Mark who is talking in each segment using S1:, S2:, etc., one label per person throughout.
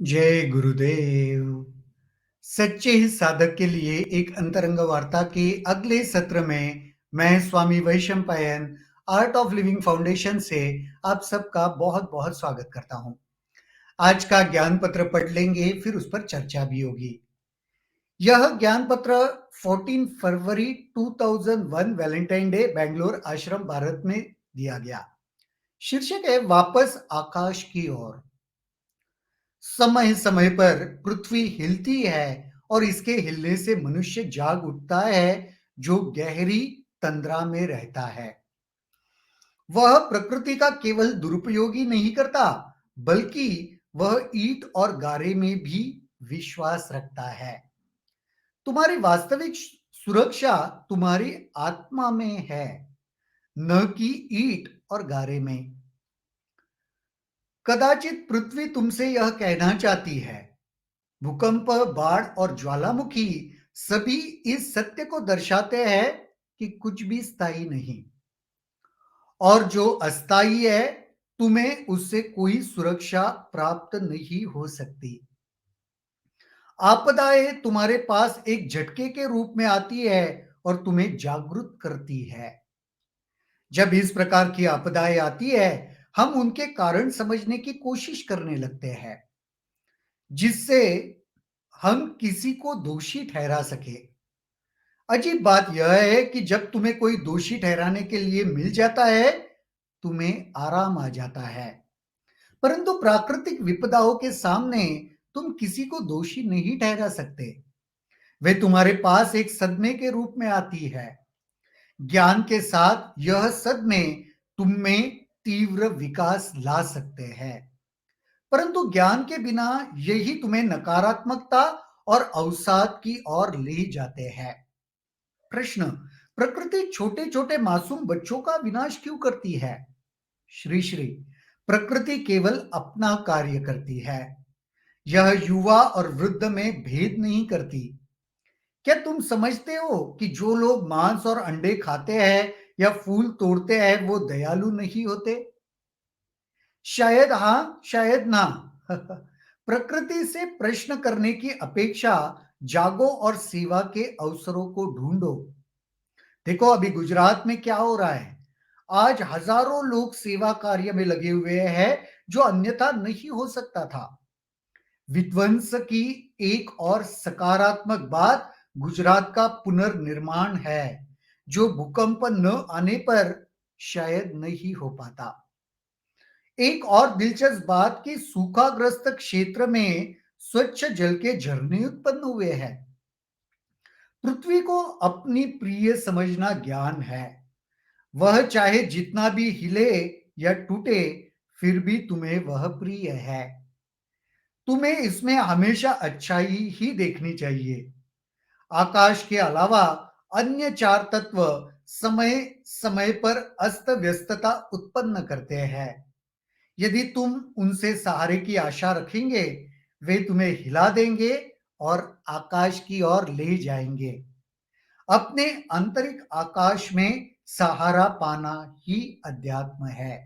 S1: जय गुरुदेव। सच्चे साधक के लिए एक अंतरंग वार्ता के अगले सत्र में मैं Swami Vaishampayan art of living foundation से आप सबका बहुत बहुत स्वागत करता हूं। आज का ज्ञान पत्र पढ़ लेंगे, फिर उस पर चर्चा भी होगी। यह ज्ञान पत्र 14 फरवरी 2001 वैलेंटाइन डे बेंगलोर आश्रम भारत में दिया गया। शीर्षक है वापस आकाश की ओर। समय समय पर पृथ्वी हिलती है और इसके हिलने से मनुष्य जाग उठता है जो गहरी तंद्रा में रहता है। वह प्रकृति का केवल दुरुपयोग ही नहीं करता, बल्कि वह ईंट और गारे में भी विश्वास रखता है। तुम्हारी वास्तविक सुरक्षा तुम्हारी आत्मा में है, न कि ईंट और गारे में। कदाचित पृथ्वी तुमसे यह कहना चाहती है, भूकंप, बाढ़ और ज्वालामुखी सभी इस सत्य को दर्शाते हैं कि कुछ भी स्थायी नहीं, और जो अस्थायी है तुम्हें उससे कोई सुरक्षा प्राप्त नहीं हो सकती। आपदाएं तुम्हारे पास एक झटके के रूप में आती है और तुम्हें जागरूक करती है। जब इस प्रकार की आपदाएं आती है, हम उनके कारण समझने की कोशिश करने लगते हैं, जिससे हम किसी को दोषी ठहरा सके। अजीब बात यह है कि जब तुम्हें कोई दोषी ठहराने के लिए मिल जाता है, तुम्हें आराम आ जाता है। परंतु प्राकृतिक विपदाओं के सामने तुम किसी को दोषी नहीं ठहरा सकते। वे तुम्हारे पास एक सदमे के रूप में आती है। ज्ञान के साथ यह सदमे तुम में तीव्र विकास ला सकते हैं, परंतु ज्ञान के बिना यही तुम्हें नकारात्मकता और अवसाद की ओर ले जाते हैं। प्रश्न, प्रकृति छोटे छोटे मासूम बच्चों का विनाश क्यों करती है? श्री श्री, प्रकृति केवल अपना कार्य करती है। यह युवा और वृद्ध में भेद नहीं करती। क्या तुम समझते हो कि जो लोग मांस और अंडे खाते हैं या फूल तोड़ते हैं वो दयालु नहीं होते? शायद हाँ, शायद ना। प्रकृति से प्रश्न करने की अपेक्षा जागो और सेवा के अवसरों को ढूंढो। देखो अभी गुजरात में क्या हो रहा है। आज हजारों लोग सेवा कार्य में लगे हुए हैं, जो अन्यथा नहीं हो सकता था। विध्वंस की एक और सकारात्मक बात गुजरात का पुनर्निर्माण है, जो भूकंप न आने पर शायद नहीं हो पाता। एक और दिलचस्प बात कि सूखाग्रस्त क्षेत्र में स्वच्छ जल के झरने उत्पन्न हुए हैं। पृथ्वी को अपनी प्रिय समझना ज्ञान है। वह चाहे जितना भी हिले या टूटे, फिर भी तुम्हें वह प्रिय है। तुम्हें इसमें हमेशा अच्छाई ही देखनी चाहिए। आकाश के अलावा अन्य चार तत्व समय समय पर अस्त व्यस्तता उत्पन्न करते हैं। यदि तुम उनसे सहारे की आशा रखेंगे, वे तुम्हें हिला देंगे और आकाश की ओर ले जाएंगे। अपने आंतरिक आकाश में सहारा पाना ही अध्यात्म है।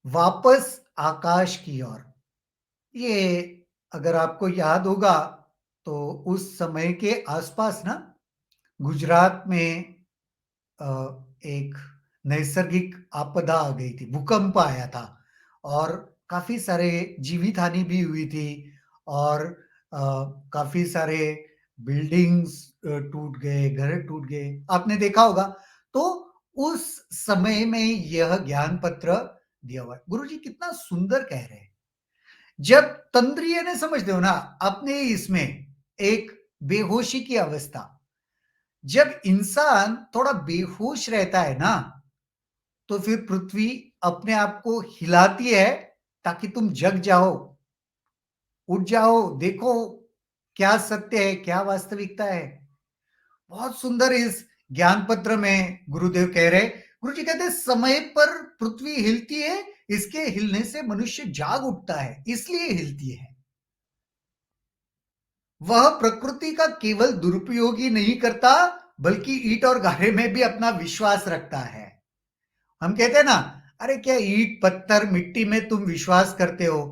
S1: वापस आकाश की ओर, ये अगर आपको याद होगा तो उस समय के आसपास ना गुजरात में एक नैसर्गिक आपदा आ गई थी, भूकंप आया था और काफी सारे जीवित हानि भी हुई थी और काफी सारे बिल्डिंग्स टूट गए, घर टूट गए, आपने देखा होगा। तो उस समय में यह ज्ञान पत्र दिया हुआ है। गुरुजी कितना सुंदर कह रहे हैं। जब तंद्रिय ने समझते हो ना, अपने इसमें एक बेहोशी की अवस्था, जब इंसान थोड़ा बेहोश रहता है ना, तो फिर पृथ्वी अपने आप को हिलाती है ताकि तुम जग जाओ, उठ जाओ, देखो क्या सत्य है, क्या वास्तविकता है। बहुत सुंदर इस ज्ञान पत्र में गुरुदेव कह रहे, गुरुजी कहते हैं समय पर पृथ्वी हिलती है, इसके हिलने से मनुष्य जाग उठता है, इसलिए हिलती है। वह प्रकृति का केवल दुरुपयोग ही नहीं करता, बल्कि ईंट और गारे में भी अपना विश्वास रखता है। हम कहते हैं ना, अरे क्या ईंट, पत्थर, मिट्टी में तुम विश्वास करते हो?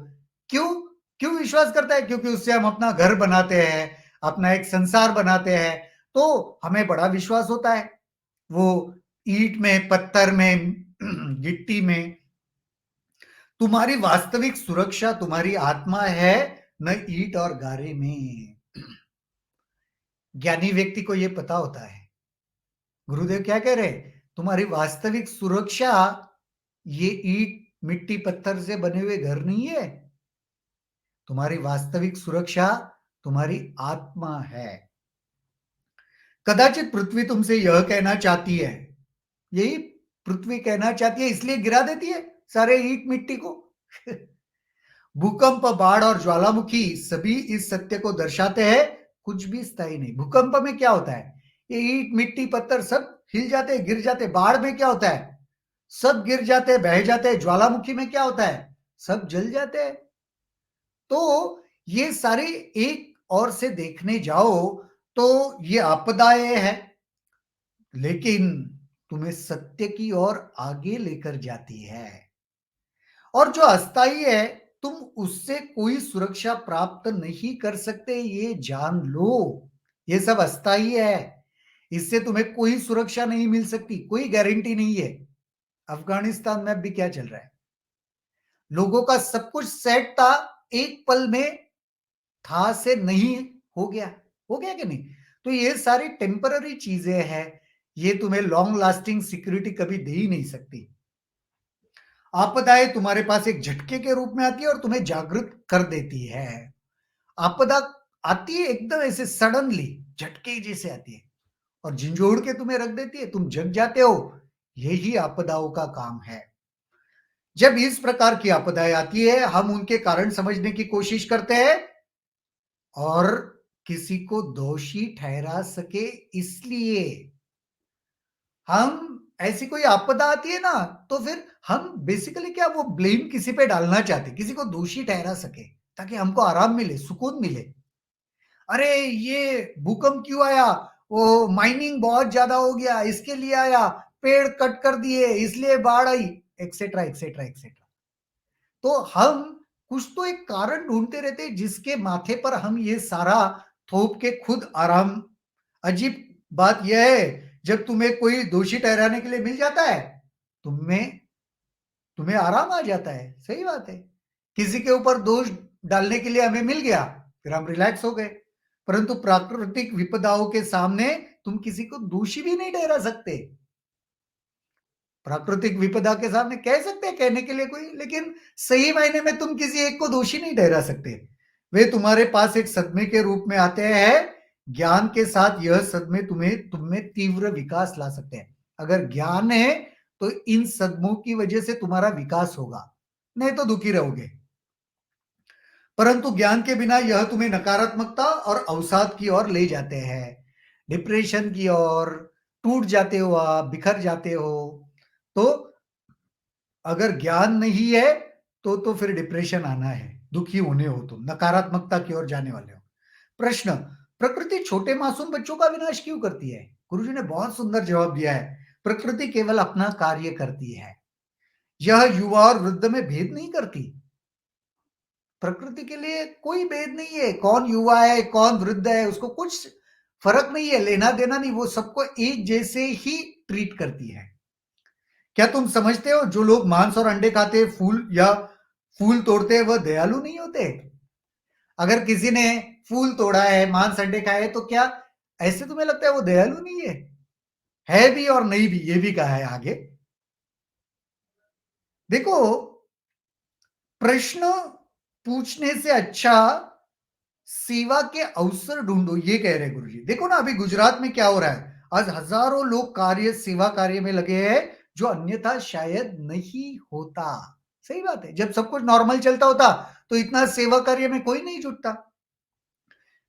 S1: क्यों? क्यों विश्वास करता है? क्योंकि उससे हम अपना घर बनाते हैं, अपना एक संसार बनाते हैं, तो हमें बड़ा विश्वास होता है। वो ईंट में, पत्थर में, गिट्टी में। तुम्हारी वास्तविक सुरक्षा तुम्हारी आत्मा है, न ईंट और गारे में। ज्ञानी व्यक्ति को यह पता होता है। गुरुदेव क्या कह रहे हैं? तुम्हारी वास्तविक सुरक्षा ये ईंट, मिट्टी, पत्थर से बने हुए घर नहीं है। तुम्हारी वास्तविक सुरक्षा तुम्हारी आत्मा है। कदाचित पृथ्वी तुमसे यह कहना चाहती है, यही पृथ्वी कहना चाहती है, इसलिए गिरा देती है सारे ईंट मिट्टी को। भूकंप, बाढ़ और ज्वालामुखी सभी इस सत्य को दर्शाते हैं, कुछ भी स्थायी नहीं। भूकंप में क्या होता है? ये ईंट, मिट्टी, पत्थर सब हिल जाते हैं, गिर जाते हैं। बाढ़ में क्या होता है? सब गिर जाते हैं, बह जाते हैं। ज्वालामुखी में क्या होता है? सब जल जाते हैं। तो ये सारे एक और से देखने जाओ तो ये आपदाएं हैं, लेकिन तुम्हें सत्य की ओर आगे लेकर जाती है। और जो अस्थाई है, तुम उससे कोई सुरक्षा प्राप्त नहीं कर सकते, ये जान लो। ये सब अस्थाई है, इससे तुम्हें कोई सुरक्षा नहीं मिल सकती, कोई गारंटी नहीं है। अफगानिस्तान में अभी क्या चल रहा है? लोगों का सब कुछ सेट था, एक पल में था से नहीं हो गया। हो गया कि नहीं? तो ये सारी टेम्पररी चीजें हैं, ये तुम्हें लॉन्ग लास्टिंग सिक्योरिटी कभी दे ही नहीं सकती। आपदाएं तुम्हारे पास एक झटके के रूप में आती है और तुम्हें जागृत कर देती है। आपदा आती है एकदम ऐसे सडनली, झटके जैसे आती है और झिंझोड़ के तुम्हें रख देती है, तुम जग जाते हो। यही आपदाओं का काम है। जब इस प्रकार की आपदाएं आती है, हम उनके कारण समझने की कोशिश करते हैं और किसी को दोषी ठहरा सके इसलिए। हम ऐसी कोई आपदा आती है ना, तो फिर हम बेसिकली क्या वो ब्लेम किसी पे डालना चाहते, किसी को दोषी ठहरा सके ताकि हमको आराम मिले, सुकून मिले। अरे ये भूकंप क्यों आया? वो माइनिंग बहुत ज्यादा हो गया, इसके लिए आया। पेड़ कट कर दिए इसलिए बाढ़ आई, एक्सेट्रा एक्सेट्रा एक्सेट्रा। तो हम कुछ तो एक कारण ढूंढते रहते हैं जिसके माथे पर हम ये सारा थोप के खुद आराम। अजीब बात यह है, जब तुम्हें कोई दोषी ठहराने के लिए मिल जाता है, तुम्हें तुम्हें आराम आ जाता है। सही बात है। किसी के ऊपर दोष डालने के लिए हमें मिल गया, फिर हम रिलैक्स हो गए। परंतु प्राकृतिक विपदाओं के सामने तुम किसी को दोषी भी नहीं ठहरा सकते। प्राकृतिक विपदा के सामने कह सकते हैं कहने के लिए कोई, लेकिन सही मायने में तुम किसी एक को दोषी नहीं ठहरा सकते। वे तुम्हारे पास एक सदमे के रूप में आते हैं। ज्ञान के साथ यह सदमे तुम्हें तीव्र विकास ला सकते हैं। अगर ज्ञान है तो इन सदमों की वजह से तुम्हारा विकास होगा, नहीं तो दुखी रहोगे। परंतु ज्ञान के बिना यह तुम्हें नकारात्मकता और अवसाद की ओर ले जाते हैं, डिप्रेशन की ओर। टूट जाते हो आप, बिखर जाते हो। तो अगर ज्ञान नहीं है तो फिर डिप्रेशन आना है, दुखी होने हो, तुम नकारात्मकता की ओर जाने वाले हो। प्रश्न, प्रकृति छोटे मासूम बच्चों का विनाश क्यों करती है? गुरुजी ने बहुत सुंदर जवाब दिया है। प्रकृति केवल अपना कार्य करती है, यह युवा और वृद्ध में भेद नहीं करती। प्रकृति के लिए कोई भेद नहीं है, कौन युवा है कौन वृद्ध है, उसको कुछ फर्क नहीं है, लेना देना नहीं। वो सबको एक जैसे ही ट्रीट करती है। क्या तुम समझते हो जो लोग मांस और अंडे खाते, फूल या फूल तोड़ते हैं, वह दयालु नहीं होते? अगर किसी ने फूल तोड़ा है, मांस अंडे खाए, तो क्या ऐसे तुम्हें लगता है वो दयालु नहीं है? है भी और नहीं भी, ये भी कहा है आगे। देखो, प्रश्न पूछने से अच्छा सेवा के अवसर ढूंढो, ये कह रहे गुरुजी। देखो ना, अभी गुजरात में क्या हो रहा है। आज हजारों लोग सेवा कार्य में लगे हैं, जो अन्यथा शायद नहीं होता। सही बात है, जब सब कुछ नॉर्मल चलता होता तो इतना सेवा कार्य में कोई नहीं जुटता।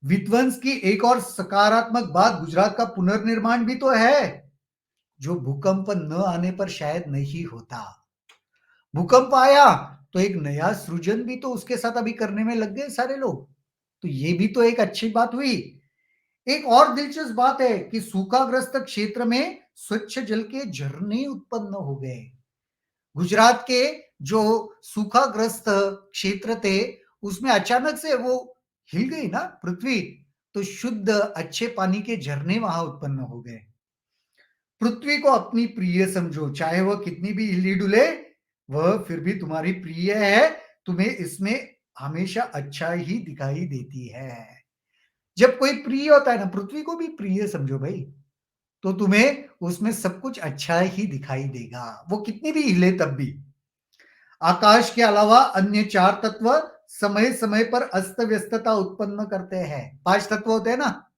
S1: विध्वंस की एक और सकारात्मक बात गुजरात का पुनर्निर्माण भी तो है, जो भूकंप न आने पर शायद नहीं होता। भूकंप आया तो एक नया सृजन भी तो उसके साथ अभी करने में लग गए सारे लोग। तो ये भी तो एक अच्छी बात हुई। एक और दिलचस्प बात है कि सूखाग्रस्त क्षेत्र में स्वच्छ जल के झरने उत्पन्न हो गए। गुजरात के जो सूखाग्रस्त क्षेत्र थे, उसमें अचानक से वो हिल गई ना पृथ्वी, तो शुद्ध अच्छे पानी के झरने वहाँ उत्पन्न हो गए। पृथ्वी को अपनी प्रिय समझो, चाहे वह कितनी भी हिली-डुले, वह फिर भी तुम्हारी प्रिय है, तुम्हें इसमें हमेशा अच्छा ही दिखाई देती है। जब कोई प्रिय होता है ना, पृथ्वी को भी प्रिय समझो भई, तो तुम्हें उसमें सब कुछ अच्छा ही दिखाई देगा, वो कितनी भी हिले तब भी। आकाश के अलावा अन्य 4 तत्व समय-समय पर अस्त-व्यस्तता उत्पन्न करते हैं। 5 तत्व होते हैं ना,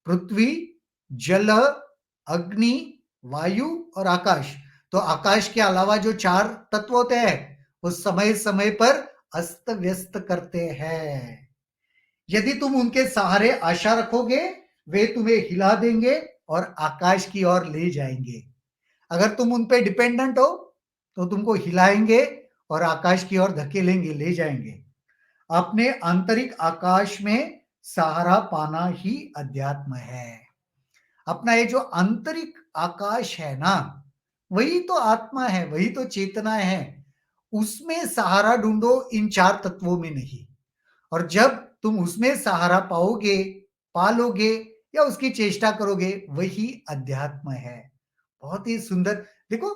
S1: पृथ्वी, जल, अग्नि, वायु और आकाश। तो आकाश के अलावा जो 4 तत्व होते हैं, वो समय-समय पर अस्त-व्यस्त करते हैं। यदि तुम उनके सहारे आशा रखोगे, वे तुम्हें हिला देंगे और आकाश की ओर ले जाएँगे। अगर तुम उन पे डिपेंडेंट हो, तो तुमको हिलाएँगे और आकाश की ओर धकेलेंगे, ले जाएँगे। अपने आंतरिक आकाश में सहारा पाना ही अध्यात्म है। अपना ये जो आंतरिक आकाश है ना, वही तो आत्मा है, वही तो चेतना है। उसमें सहारा ढूँढो, इन 4 तत्वों में नहीं। और जब तुम उसमें सहारा पाओगे, पालोगे या उसकी चेष्टा करोगे, वही अध्यात्म है। बहुत ही सुंदर। देखो,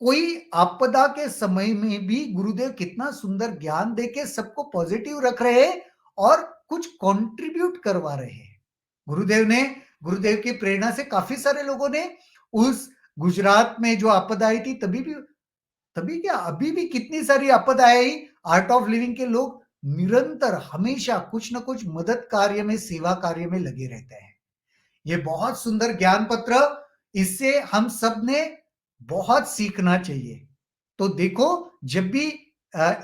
S1: कोई आपदा के समय में भी गुरुदेव कितना सुंदर ज्ञान देके सबको पॉजिटिव रख रहे हैं और कुछ कंट्रीब्यूट करवा रहे हैं। गुरुदेव ने गुरुदेव की प्रेरणा से काफ़ी सारे लोगों ने उस गुजरात में जो आपदा आई थी, तभी क्या, अभी भी कितनी सारी आपदाएँ आई, आर्ट ऑफ लिविंग के लोग निरंतर हमेशा कुछ न कुछ मदद कार्य में, सेवा कार्य में लगे रहते हैं। ये बहुत सुंदर ज्ञान पत्र, इससे हम सब ने बहुत सीखना चाहिए। तो देखो, जब भी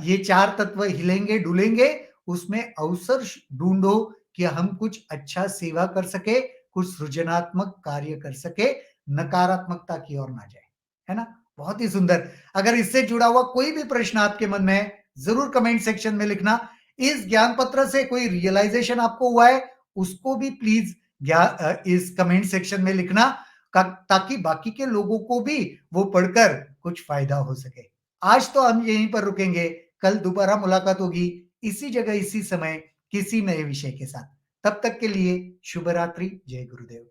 S1: ये 4 तत्व हिलेंगे, डुलेंगे, उसमें अवसर ढूँढो कि हम कुछ अच्छा सेवा कर सके, कुछ सृजनात्मक कार्य कर सके, नकारात्मकता की ओर ना जाए। है ना? बहुत ही सुंदर। अगर इससे जुड़ा हुआ कोई भी प्रश्न आपके मन में है, ज़रूर कमेंट सेक्शन में लिखना। इस ज्ञान पत्र से कोई रियलाइज़ेशन आपको हुआ है, उसको भी प्लीज़ इस कमेंट सेक्शन में लिखना, ताकि बाकी के लोगों को भी वो पढ़कर कुछ फ़ायदा हो सके। आज तो हम यहीं पर रुकेंगे, कल दोबारा मुलाकात होगी, इसी जगह, इसी समय, किसी नए विषय के साथ। तब तक के लिए शुभ रात्रि, जय गुरुदेव।